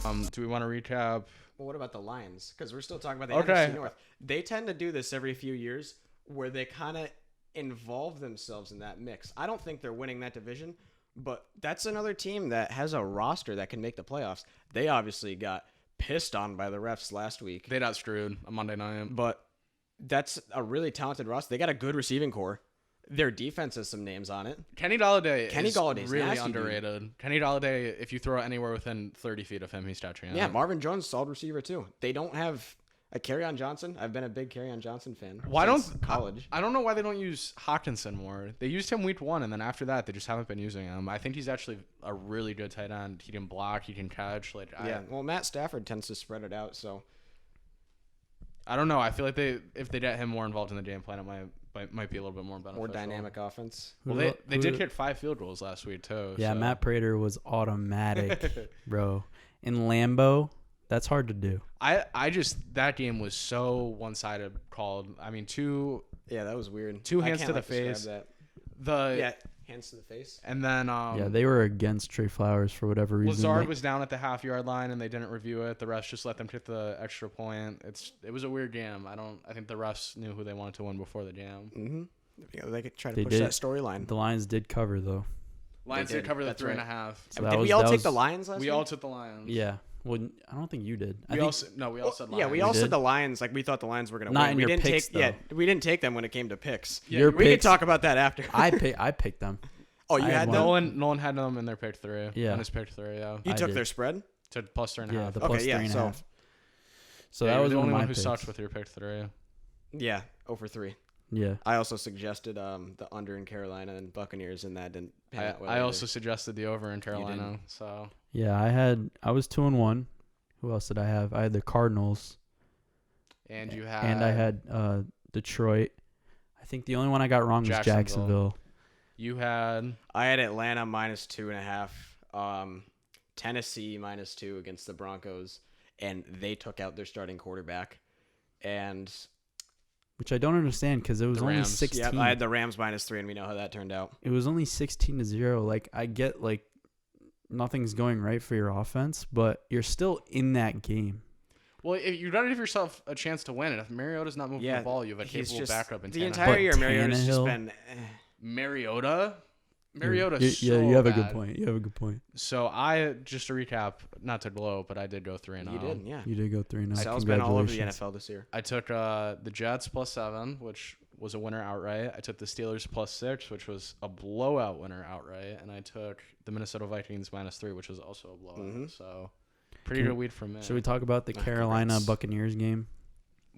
Do we want to recap? Well, what about the Lions? Because we're still talking about the Okay. NFC North. They tend to do this every few years where they kind of involve themselves in that mix. I don't think they're winning that division, but that's another team that has a roster that can make the playoffs. They obviously got pissed on by the refs last week, They got screwed on Monday night. but that's a really talented roster. They got a good receiving core. Their defense has some names on it. Kenny Galladay's really really nasty, underrated. Kenny Galladay, if you throw it anywhere within 30 feet of him, he's touching it. Yeah, Marvin Jones, solid receiver too. They don't have a Kerryon Johnson. I've been a big Kerryon Johnson fan. Why since don't college? I don't know why they don't use Hawkinson more. They used him week 1, and then after that, they just haven't been using him. I think he's actually a really good tight end. He can block, he can catch. Well, Matt Stafford tends to spread it out, so I don't know. I feel like if they get him more involved in the game plan, it might be a little bit more beneficial. more dynamic offense. Well, they did kick 5 field goals last week too. Yeah, so. Matt Prater was automatic, bro. In Lambeau, that's hard to do. I just that game was so one-sided called. I mean, Yeah, that was weird. Two I hands can't, to the like, describe face. that. Hands to the face. And then Yeah, they were against Trey Flowers for whatever reason. Lazard was down at the half-yard line, and they didn't review it. The refs just let them kick the extra point. It was a weird game. I think the refs knew who they wanted to win before the game. Mm-hmm. Yeah, they could try to They push did. that storyline. The Lions did cover though. Lions They did did. cover the That's 3.5. So Did we all that take was- the Lions last We week? all took the Lions. Yeah. Well, I don't think you did. We all said Lions. Yeah, we We all did? said the Lions. Like we thought the Lions were going to Not win. in We your didn't picks, take. Yeah, though. we didn't take them when it came to picks. Yeah, Your We picks, could talk about that after. I picked them. Oh, you I had won. them. Nolan had them in their pick 3. Yeah. In his pick 3. Yeah. You I took did. their spread. To plus 3.5. Yeah, the Okay, plus yeah, 3.5. so- So Yeah, that you're was the one only of my one who picks. sucked with your pick 3. Yeah, 0-3. Yeah. I also suggested the under in Carolina and Buccaneers, and that didn't pan out well. I either. also suggested the over in Carolina. didn't. So Yeah, I was 2-1. Who else did I have? I had the Cardinals. and you had And I had Detroit. I think the only one I got wrong was Jacksonville. You had I had Atlanta -2.5. Tennessee -2 against the Broncos, and they took out their starting quarterback. And Which I don't understand because it was The only Rams. 16. yeah, I had the Rams -3, and we know how that turned out. It was only 16-0. Like, I get, like, nothing's going right for your offense, but you're still in that game. well, if you got to give yourself a chance to win. And if Mariota's not moving Yeah, the ball, you have a he's capable just backup in the Tannehill. entire But year. Mariota's just Tannehill- been. Mariota. Mariota's You so have a bad. good point. You have a good point. So I just to recap, not to blow, but I did go 3-0. You did, yeah. You did go 3-0. Sal's been all over the Congratulations. NFL this year. I took the Jets +7, which was a winner outright. I took the Steelers +6, which was a blowout winner outright, and I took the Minnesota Vikings -3, which was also a blowout. Mhm. So pretty good weed from me. Should we talk about the Carolina Congrats. Buccaneers game?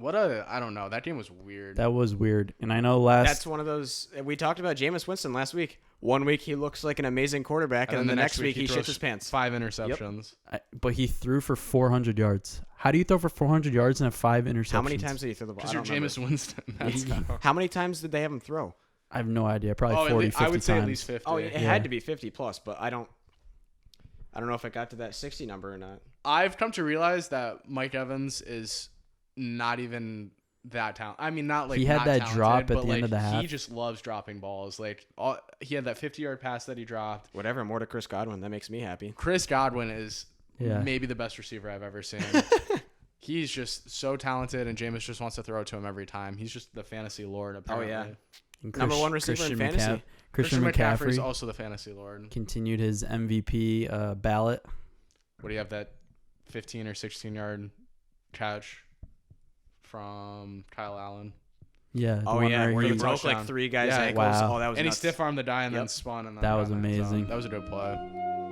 I don't know. That game was weird. That was weird. And I know That's one of those. We talked about Jameis Winston last week. One week he looks like an amazing quarterback, and then the next week he throws shits his pants. 5 interceptions. but he threw for 400 yards. How do you throw for 400 yards and have 5 interceptions? How many times did he throw the ball? Because I you're don't remember. Jameis Winston. That's how. How many times did they have him throw? I have no idea. Probably Oh, 40, 50 I would say times. at least 50. Oh, it Yeah. had to be 50 plus, but I don't know if it got to that 60 number or not. I've come to realize that Mike Evans is not even that talented. I mean, not like He had not that talented, drop at but, the like, end of the half. He just loves dropping balls. Like he had that 50-yard pass that he dropped. Whatever, more to Chris Godwin. That makes me happy. Chris Godwin is Yeah. maybe the best receiver I've ever seen. He's just so talented, and Jameis just wants to throw it to him every time. He's just the fantasy lord, apparently. yeah. And Number one receiver in fantasy. Christian McCaffrey is McCaffrey also the fantasy lord. continued his MVP ballot. What do you have, that 15 or 16-yard catch from Kyle Allen? Yeah. the Oh, one yeah, where he he- broke touchdown. like 3 guys' Yeah. ankles. Wow. Oh, that was And he nuts. stiff-armed the guy and then Yep. spun. And then That was got in the end zone. amazing. That was a good play.